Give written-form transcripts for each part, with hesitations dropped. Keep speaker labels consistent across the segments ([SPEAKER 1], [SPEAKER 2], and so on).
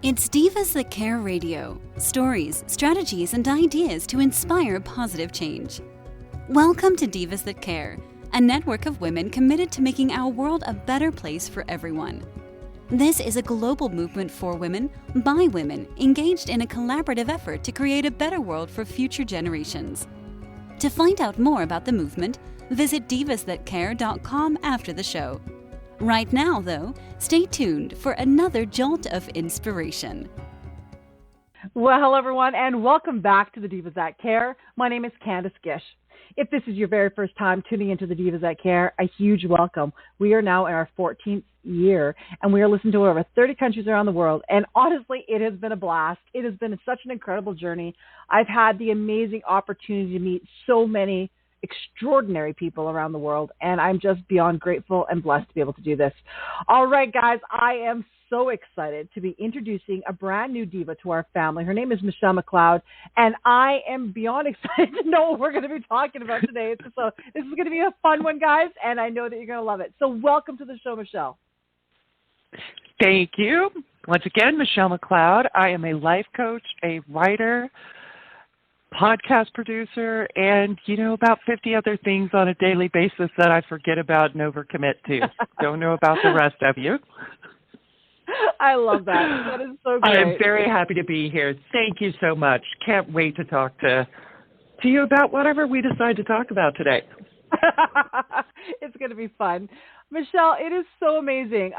[SPEAKER 1] It's Divas That Care Radio. Stories, strategies, and ideas to inspire positive change. Welcome to Divas That Care, a network of women committed to making our world a better place for everyone. This is a global movement for women, by women, engaged in a collaborative effort to create a better world for future generations. To find out more about the movement, visit divasthatcare.com after the show. Right now, though, stay tuned for another jolt of inspiration.
[SPEAKER 2] Well, hello, everyone, and welcome back to the Divas That Care. My name is Candace Gish. If this is your very first time tuning into the Divas That Care, a huge welcome. We are now in our 14th year, and we are listening to over 30 countries around the world, and honestly, it has been a blast. It has been such an incredible journey. I've had the amazing opportunity to meet so many extraordinary people around the world, and I'm just beyond grateful and blessed to be able to do this. All right, guys, I am so excited to be introducing a brand new diva to our family. Her name is Michelle McLeod, and I am beyond excited to know what we're going to be talking about today. So this is going to be a fun one, guys, and I know that you're going to love it. So welcome to the show, Michelle.
[SPEAKER 3] Thank you. Once again, Michelle McLeod. I am a life coach, a writer, podcast producer, and, about 50 other things on a daily basis that I forget about and overcommit to. Don't know about the rest of you.
[SPEAKER 2] I love that. That is so great.
[SPEAKER 3] I am very happy to be here. Thank you so much. Can't wait to talk to you about whatever we decide to talk about today.
[SPEAKER 2] It's going to be fun. Michelle, it is so amazing.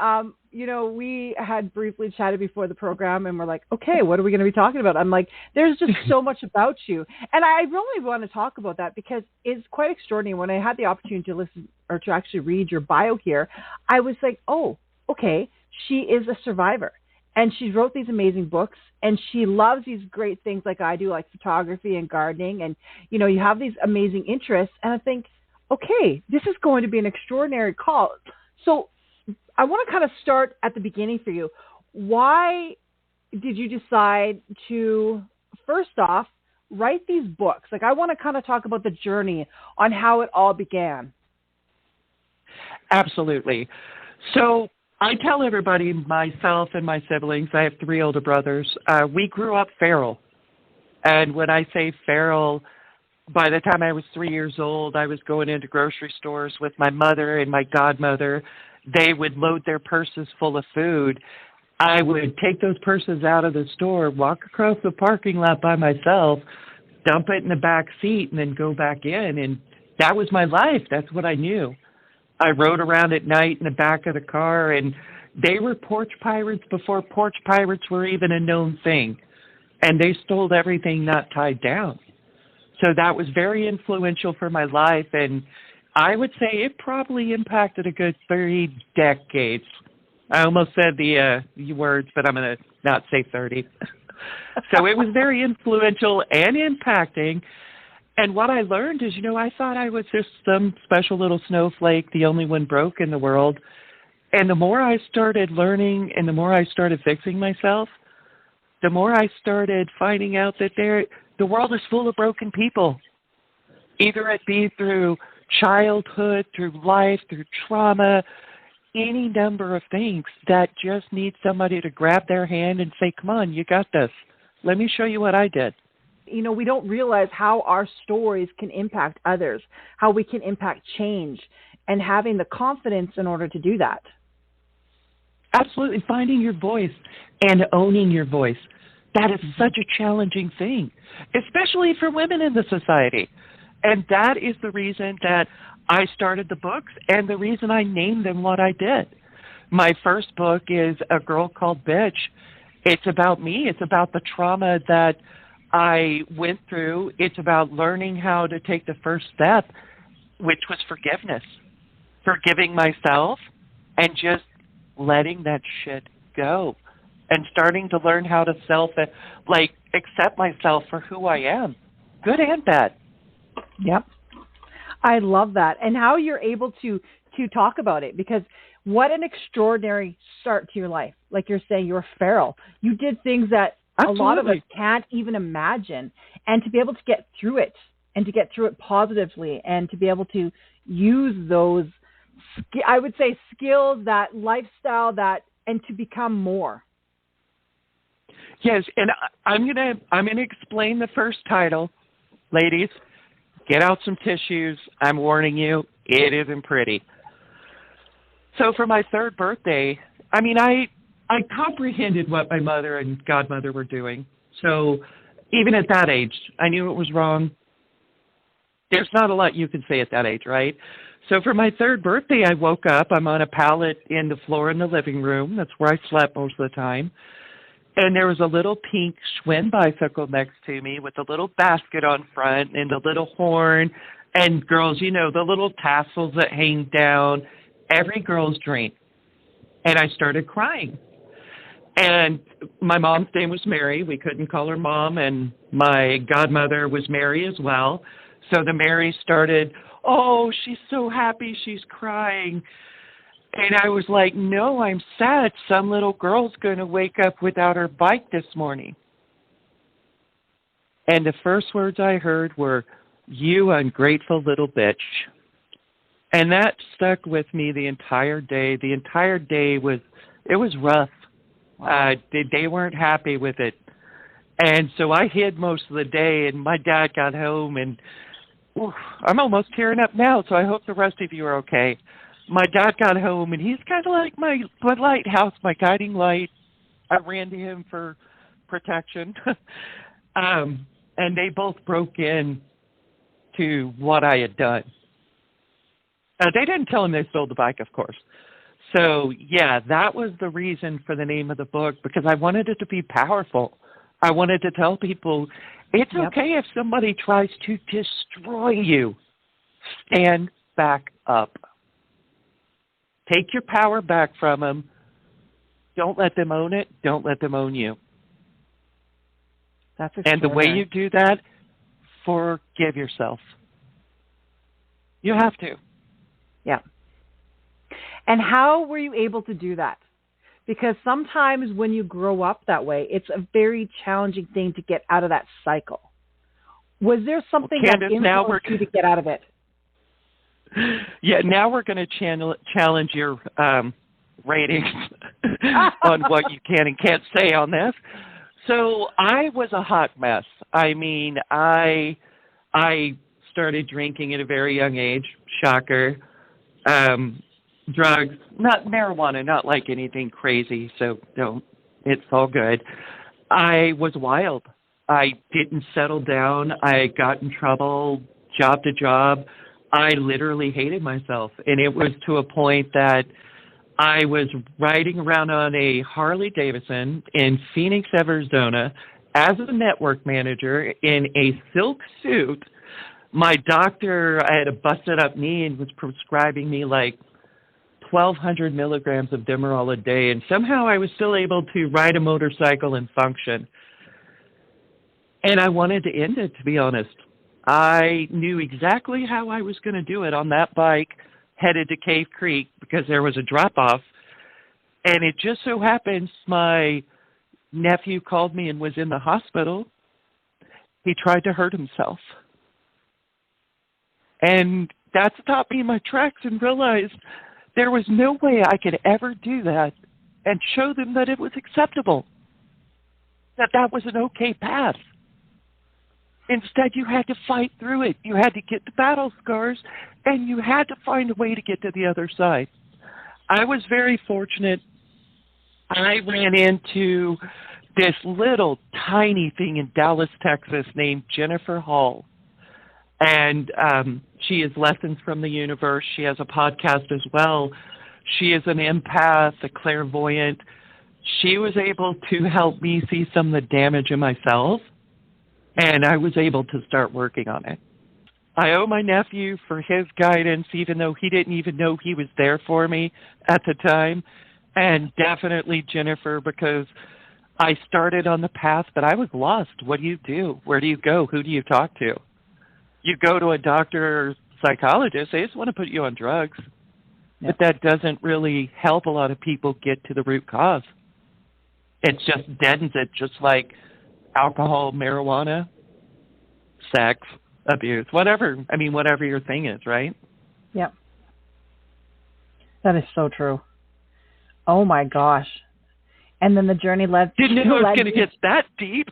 [SPEAKER 2] We had briefly chatted before the program, and we're like, okay, what are we going to be talking about? I'm like, there's just so much about you. And I really want to talk about that because it's quite extraordinary. When I had the opportunity to listen or to actually read your bio here, I was like, oh, okay, she is a survivor. And she wrote these amazing books, and she loves these great things like I do, like photography and gardening. And, you have these amazing interests. And I think, okay, this is going to be an extraordinary call. So I want to kind of start at the beginning for you. Why did you decide to, first off, write these books? Like, I want to kind of talk about the journey on how it all began.
[SPEAKER 3] Absolutely. So I tell everybody, myself and my siblings, I have 3 older brothers, we grew up feral. And when I say feral, by the time I was 3 years old, I was going into grocery stores with my mother and my godmother. They would load their purses full of food. I would take those purses out of the store, walk across the parking lot by myself, dump it in the back seat, and then go back in. And that was my life. That's what I knew. I rode around at night in the back of the car, and they were porch pirates before porch pirates were even a known thing. And they stole everything not tied down. So that was very influential for my life, and I would say it probably impacted a good 3 decades. I almost said the words, but I'm going to not say 30. So it was very influential and impacting. And what I learned is, I thought I was just some special little snowflake, the only one broke in the world. And the more I started learning and the more I started fixing myself, the more I started finding out that the world is full of broken people, either it be through childhood, through life, through trauma, any number of things that just need somebody to grab their hand and say, come on, you got this. Let me show you what I did.
[SPEAKER 2] We don't realize how our stories can impact others, how we can impact change, and having the confidence in order to do that.
[SPEAKER 3] Absolutely. Finding your voice and owning your voice. That is such a challenging thing, especially for women in the society. And that is the reason that I started the books and the reason I named them what I did. My first book is A Girl Called Bitch. It's about me. It's about the trauma that I went through. It's about learning how to take the first step, which was forgiveness. Forgiving myself and just letting that shit go. And starting to learn how to accept myself for who I am, good and bad.
[SPEAKER 2] Yep. I love that. And how you're able to talk about it, because what an extraordinary start to your life. Like you're saying, you're feral. You did things that
[SPEAKER 3] Absolutely.
[SPEAKER 2] A lot of us can't even imagine. And to be able to get through it and to get through it positively and to be able to use those, I would say, skills, that lifestyle, and to become more.
[SPEAKER 3] Yes, and I'm gonna explain the first title. Ladies, get out some tissues. I'm warning you, it isn't pretty. So for my third birthday, I comprehended what my mother and godmother were doing. So even at that age, I knew it was wrong. There's not a lot you can say at that age, right? So for my third birthday, I woke up. I'm on a pallet in the floor in the living room. That's where I slept most of the time. And there was a little pink Schwinn bicycle next to me with a little basket on front and a little horn. And girls, the little tassels that hang down. Every girl's dream. And I started crying. And my mom's name was Mary. We couldn't call her Mom. And my godmother was Mary as well. So the Mary started, oh, she's so happy she's crying. And I was like, no, I'm sad. Some little girl's going to wake up without her bike this morning. And the first words I heard were, you ungrateful little bitch. And that stuck with me the entire day. The entire day was rough. Wow. They weren't happy with it. And so I hid most of the day, and my dad got home, and I'm almost tearing up now, so I hope the rest of you are okay. My dad got home, and he's kind of like my lighthouse, my guiding light. I ran to him for protection. And they both broke in to what I had done. They didn't tell him they stole the bike, of course. So, yeah, that was the reason for the name of the book, because I wanted it to be powerful. I wanted to tell people, it's okay if somebody tries to destroy you. Stand back up. Take your power back from them. Don't let them own it. Don't let them own you.
[SPEAKER 2] That's
[SPEAKER 3] and the way you do that, forgive yourself. You have to.
[SPEAKER 2] Yeah. And how were you able to do that? Because sometimes when you grow up that way, it's a very challenging thing to get out of that cycle. Was there something that influenced you to get out of it?
[SPEAKER 3] Yeah, now we're going to challenge your ratings on what you can and can't say on this. So I was a hot mess. I mean, I started drinking at a very young age. Shocker. Drugs, not marijuana, not like anything crazy, so don't. It's all good. I was wild. I didn't settle down. I got in trouble, job to job. I literally hated myself, and it was to a point that I was riding around on a Harley Davidson in Phoenix, Arizona, as a network manager in a silk suit. My doctor, I had a busted up knee and was prescribing me like 1,200 milligrams of Demerol a day, and somehow I was still able to ride a motorcycle and function. And I wanted to end it, to be honest. I knew exactly how I was going to do it on that bike, headed to Cave Creek, because there was a drop-off. And it just so happens my nephew called me and was in the hospital. He tried to hurt himself. And that stopped me in my tracks and realized there was no way I could ever do that and show them that it was acceptable, that was an okay path. Instead, you had to fight through it. You had to get the battle scars, and you had to find a way to get to the other side. I was very fortunate. I ran into this little tiny thing in Dallas, Texas named Jennifer Hall. And she is Lessons from the Universe. She has a podcast as well. She is an empath, a clairvoyant. She was able to help me see some of the damage in myself, and I was able to start working on it. I owe my nephew for his guidance, even though he didn't even know he was there for me at the time, and definitely Jennifer, because I started on the path, but I was lost. What do you do? Where do you go? Who do you talk to? You go to a doctor or psychologist, they just want to put you on drugs. Yep. But that doesn't really help a lot of people get to the root cause. It just deadens it, just like alcohol, marijuana, sex, abuse, whatever your thing is, right?
[SPEAKER 2] Yep. That is so true. Oh my gosh. And then the journey led.
[SPEAKER 3] Didn't know it was going to get that deep.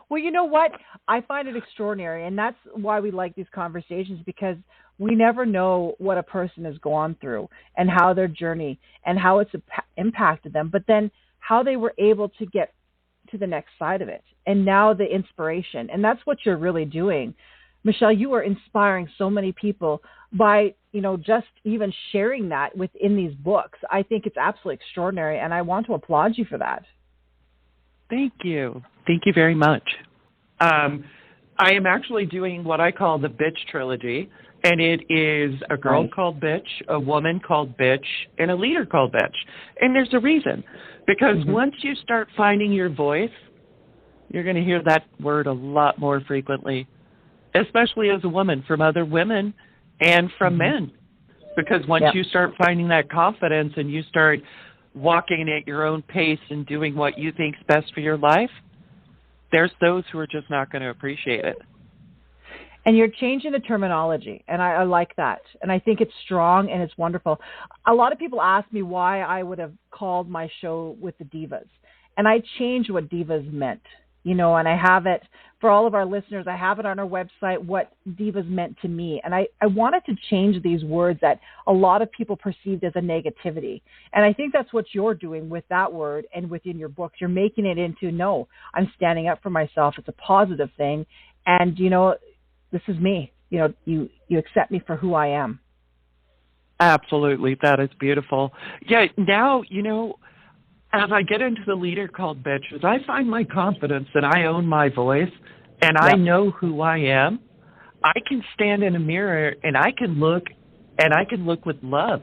[SPEAKER 2] Well, you know what? I find it extraordinary, and that's why we like these conversations, because we never know what a person has gone through and how their journey and how it's impacted them, but then how they were able to get to the next side of it. And now the inspiration, and that's what you're really doing. Michelle, you are inspiring so many people by, just even sharing that within these books. I think it's absolutely extraordinary, and I want to applaud you for that.
[SPEAKER 3] Thank you. Thank you very much. I am actually doing what I call the Bitch Trilogy, and it is a girl called Bitch, a woman called Bitch, and a leader called Bitch. And there's a reason. Because once you start finding your voice, you're going to hear that word a lot more frequently, especially as a woman, from other women and from men. Because once you start finding that confidence and you start walking at your own pace and doing what you think is best for your life, there's those who are just not going to appreciate it.
[SPEAKER 2] And you're changing the terminology, and I like that. And I think it's strong and it's wonderful. A lot of people ask me why I would have called my show with the Divas. And I changed what Divas meant, and I have it for all of our listeners. I have it on our website, what Divas meant to me. And I wanted to change these words that a lot of people perceived as a negativity. And I think that's what you're doing with that word and within your books. You're making it into, no, I'm standing up for myself. It's a positive thing. And, this is me. You accept me for who I am.
[SPEAKER 3] Absolutely. That is beautiful. Yeah, now, as I get into the leader called Bitches, I find my confidence that I own my voice and I know who I am. I can stand in a mirror and I can look with love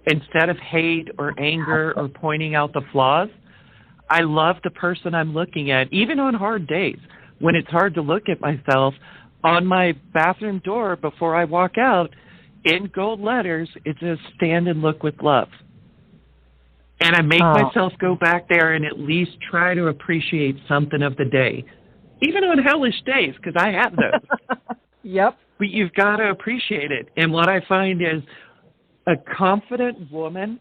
[SPEAKER 3] instead of hate or anger or pointing out the flaws. I love the person I'm looking at, even on hard days when it's hard to look at myself. On my bathroom door before I walk out, in gold letters, it says, "Stand and look with love." And I make myself go back there and at least try to appreciate something of the day, even on hellish days, because I have those.
[SPEAKER 2] Yep.
[SPEAKER 3] But you've got to appreciate it. And what I find is a confident woman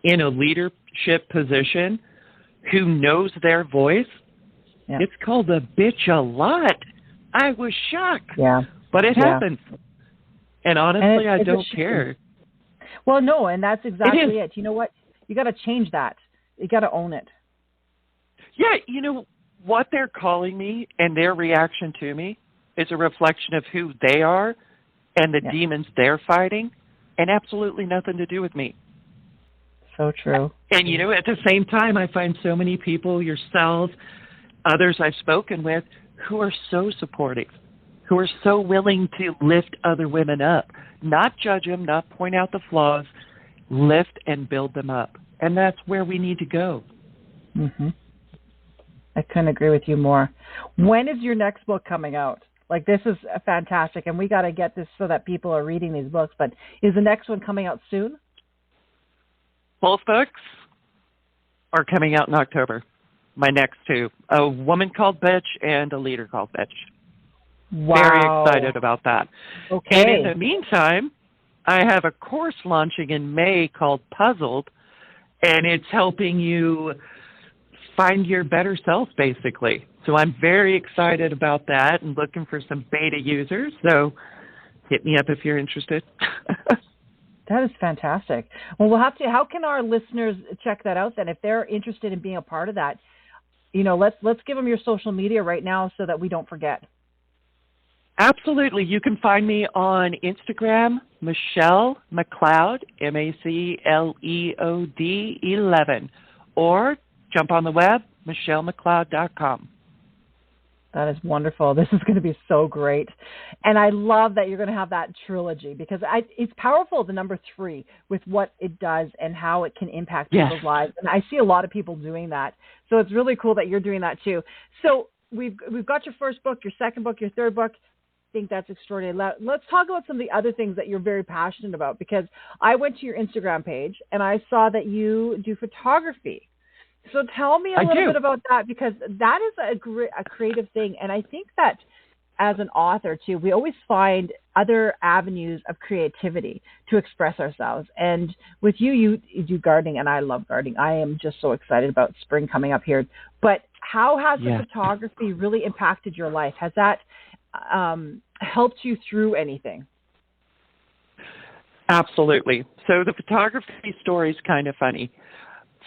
[SPEAKER 3] in a leadership position who knows their voice, it's called a bitch a lot. I was shocked. Yeah. But it happens. And honestly, I don't care.
[SPEAKER 2] Well, no, and that's exactly it. You know what? You got to change that. You got to own it.
[SPEAKER 3] Yeah, what they're calling me and their reaction to me is a reflection of who they are and the demons they're fighting, and absolutely nothing to do with me.
[SPEAKER 2] So true.
[SPEAKER 3] And, at the same time, I find so many people, yourselves, others I've spoken with, who are so supportive, who are so willing to lift other women up, not judge them, not point out the flaws, lift and build them up. And that's where we need to go.
[SPEAKER 2] I couldn't agree with you more. When is your next book coming out? This is fantastic, and we got to get this so that people are reading these books. But is the next one coming out soon?
[SPEAKER 3] Both books are coming out in October. My next two, a woman called Bitch and a leader called Bitch.
[SPEAKER 2] Wow.
[SPEAKER 3] Very excited about that.
[SPEAKER 2] Okay.
[SPEAKER 3] And in the meantime, I have a course launching in May called Puzzled, and it's helping you find your better self, basically. So I'm very excited about that and looking for some beta users. So hit me up if you're interested.
[SPEAKER 2] That is fantastic. Well, we'll have to. How can our listeners check that out then? If they're interested in being a part of that, let's give them your social media right now so that we don't forget.
[SPEAKER 3] Absolutely. You can find me on Instagram, Michelle McLeod, MacLeod 11, or jump on the web, michellemcleod.com.
[SPEAKER 2] That is wonderful. This is going to be so great. And I love that you're going to have that trilogy because it's powerful, the number 3, with what it does and how it can impact people's lives. And I see a lot of people doing that. So it's really cool that you're doing that too. So we've got your first book, your second book, your third book. I think that's extraordinary. Let's talk about some of the other things that you're very passionate about, because I went to your Instagram page and I saw that you do photography. So tell me a little bit about that, because that is a creative thing. And I think that as an author too, we always find other avenues of creativity to express ourselves. And with you do gardening, and I love gardening. I am just so excited about spring coming up here. But how has the photography really impacted your life? Has that helped you through anything?
[SPEAKER 3] Absolutely. So the photography story is kind of funny.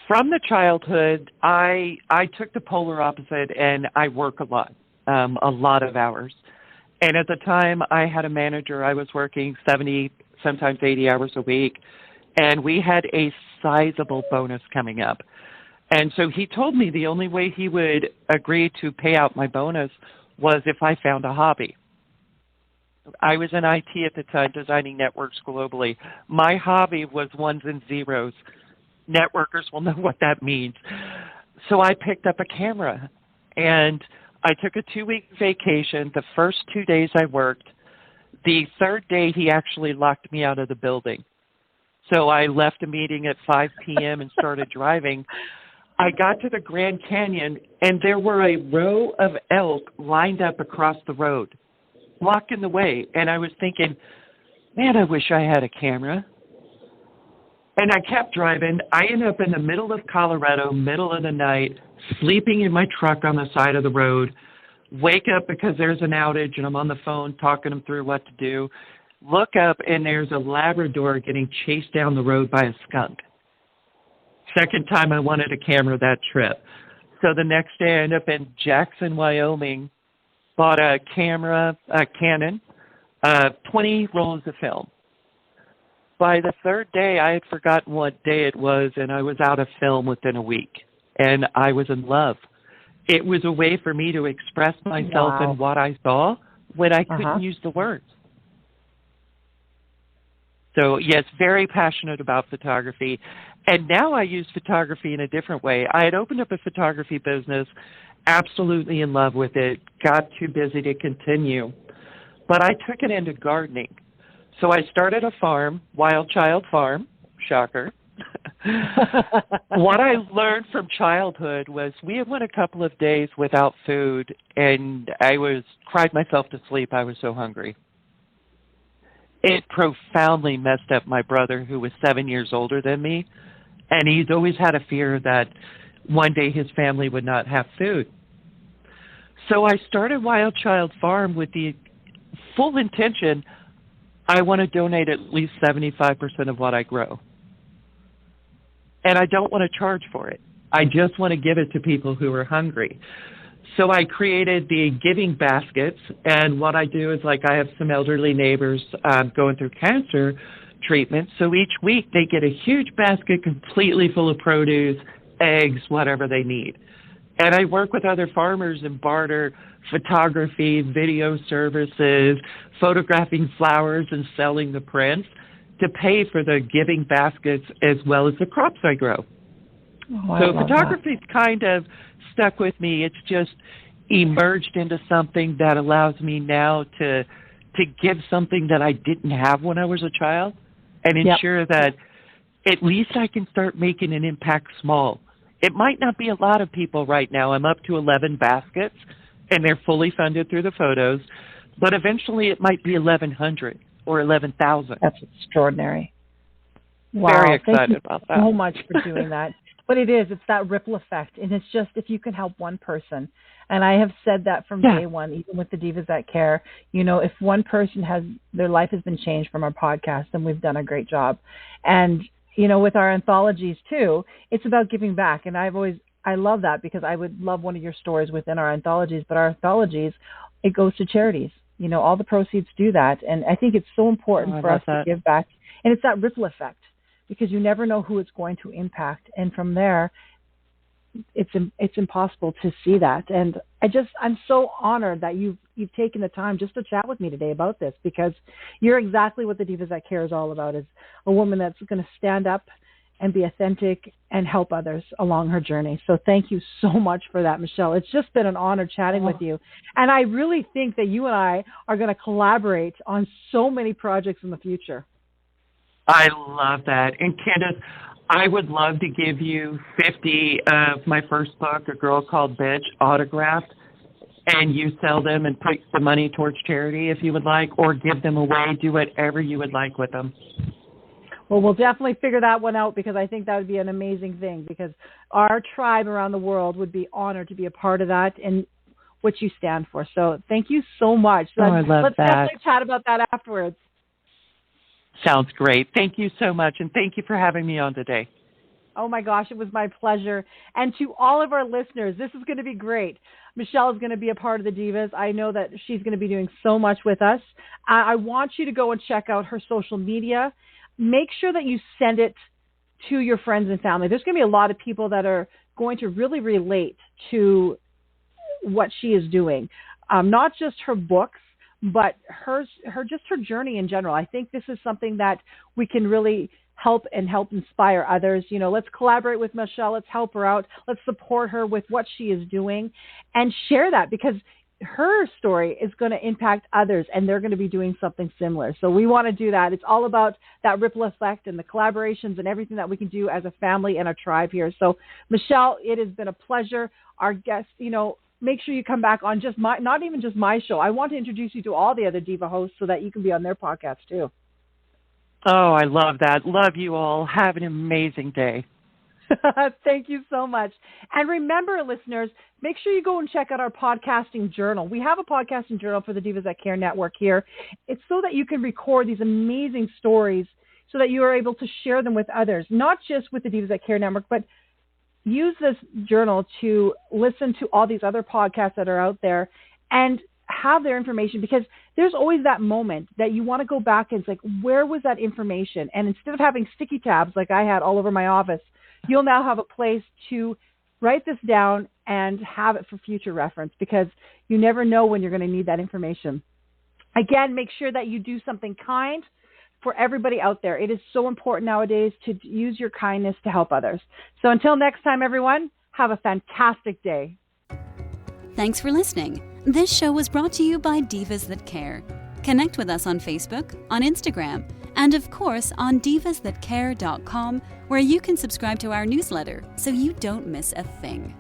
[SPEAKER 3] From the childhood, I took the polar opposite, and I work a lot of hours. And at the time, I had a manager. I was working 70, sometimes 80 hours a week, and we had a sizable bonus coming up. And so he told me the only way he would agree to pay out my bonus was if I found a hobby. I was in IT at the time, designing networks globally. My hobby was ones and zeros. Networkers will know what that means. So I picked up a camera, and I took a 2-week vacation. The first 2 days I worked. The third day, he actually locked me out of the building. So I left a meeting at 5 p.m. and started driving. I got to the Grand Canyon, and there were a row of elk lined up across the road, blocking the way. And I was thinking, man, I wish I had a camera. And I kept driving. I ended up in the middle of Colorado, middle of the night, sleeping in my truck on the side of the road, wake up because there's an outage, and I'm on the phone talking them through what to do, look up, and there's a Labrador getting chased down the road by a skunk. Second time I wanted a camera that trip. So the next day I ended up in Jackson, Wyoming, bought a camera, a Canon, 20 rolls of film. By the third day, I had forgotten what day it was, and I was out of film within a week. And I was in love. It was a way for me to express myself in what I saw when I couldn't use the words. So, yes, very passionate about photography. And now I use photography in a different way. I had opened up a photography business, absolutely in love with it, got too busy to continue. But I took it into gardening. So I started a farm, Wild Child Farm, shocker. What I learned from childhood was we had went a couple of days without food, and I cried myself to sleep. I was so hungry. It profoundly messed up my brother, who was 7 years older than me, and he's always had a fear that one day his family would not have food. So I started Wild Child Farm with the full intention I want to donate at least 75% of what I grow. And I don't want to charge for it. I just want to give it to people who are hungry. So I created the giving baskets, and what I do is, like, I have some elderly neighbors going through cancer treatment, so each week they get a huge basket completely full of produce, eggs, whatever they need. And I work with other farmers and barter photography, video services, photographing flowers and selling the prints to pay for the giving baskets as well as the crops I grow. So photography's kind of stuck with me. It's just emerged into something that allows me now to give something that I didn't have when I was a child and ensure that at least I can start making an impact small. It might not be a lot of people right now. I'm up to 11 baskets, and they're fully funded through the photos, but eventually it might be 1,100 or 11,000.
[SPEAKER 2] That's extraordinary. Wow.
[SPEAKER 3] Very excited about that.
[SPEAKER 2] Thank you so much for doing that. But it's that ripple effect, and it's just if you can help one person. And I have said that from day one, even with the Divas That Care. You know, if one person their life has been changed from our podcast, then we've done a great job. And you know, with our anthologies too, it's about giving back. And I love that because I would love one of your stories within our anthologies, but our anthologies, it goes to charities. You know, all the proceeds do that. And I think it's so important for us to give back. And it's that ripple effect because you never know who it's going to impact. And from there, it's impossible to see that. And I'm so honored that you've taken the time just to chat with me today about this because you're exactly what the Divas That Care is all about, is a woman that's going to stand up and be authentic and help others along her journey. So thank you so much for that, Michelle. It's just been an honor chatting with you. And I really think that you and I are going to collaborate on so many projects in the future.
[SPEAKER 3] I love that. And Candace, I would love to give you 50 of my first book, A Girl Called Bitch, autographed. and you sell them and put the money towards charity if you would like, or give them away, do whatever you would like with them.
[SPEAKER 2] Well, we'll definitely figure that one out, because I think that would be an amazing thing, because our tribe around the world would be honored to be a part of that and what you stand for. So thank you so much.
[SPEAKER 3] I love
[SPEAKER 2] let's
[SPEAKER 3] that.
[SPEAKER 2] definitely chat about that afterwards.
[SPEAKER 3] Sounds great. Thank you so much, and thank you for having me on today.
[SPEAKER 2] Oh, my gosh, it was my pleasure. And to all of our listeners, this is going to be great. Michelle is going to be a part of the Divas. I know that she's going to be doing so much with us. I want you to go and check out her social media. Make sure that you send it to your friends and family. There's going to be a lot of people that are going to really relate to what she is doing. Not just her books, but her journey in general. I think this is something that we can really help inspire others. You know, let's collaborate with Michelle. Let's help her out. Let's support her with what she is doing and share that, because her story is going to impact others and they're going to be doing something similar. So we want to do that. It's all about that ripple effect and the collaborations and everything that we can do as a family and a tribe here. So Michelle, it has been a pleasure. Our guests, you know, make sure you come back on not even just my show. I want to introduce you to all the other Diva hosts so that you can be on their podcast too.
[SPEAKER 3] Oh, I love that. Love you all. Have an amazing day.
[SPEAKER 2] Thank you so much. And remember, listeners, make sure you go and check out our podcasting journal. We have a podcasting journal for the Divas That Care network here. It's so that you can record these amazing stories so that you are able to share them with others, not just with the Divas That Care network, but use this journal to listen to all these other podcasts that are out there and have their information, because there's always that moment that you want to go back and it's like, where was that information? And instead of having sticky tabs like I had all over my office, you'll now have a place to write this down and have it for future reference, because you never know when you're going to need that information. Again, make sure that you do something kind for everybody out there. It is so important nowadays to use your kindness to help others. So until next time, everyone, have a fantastic day.
[SPEAKER 1] Thanks for listening. This show was brought to you by Divas That Care. Connect with us on Facebook, on Instagram, and of course on divasthatcare.com, where you can subscribe to our newsletter so you don't miss a thing.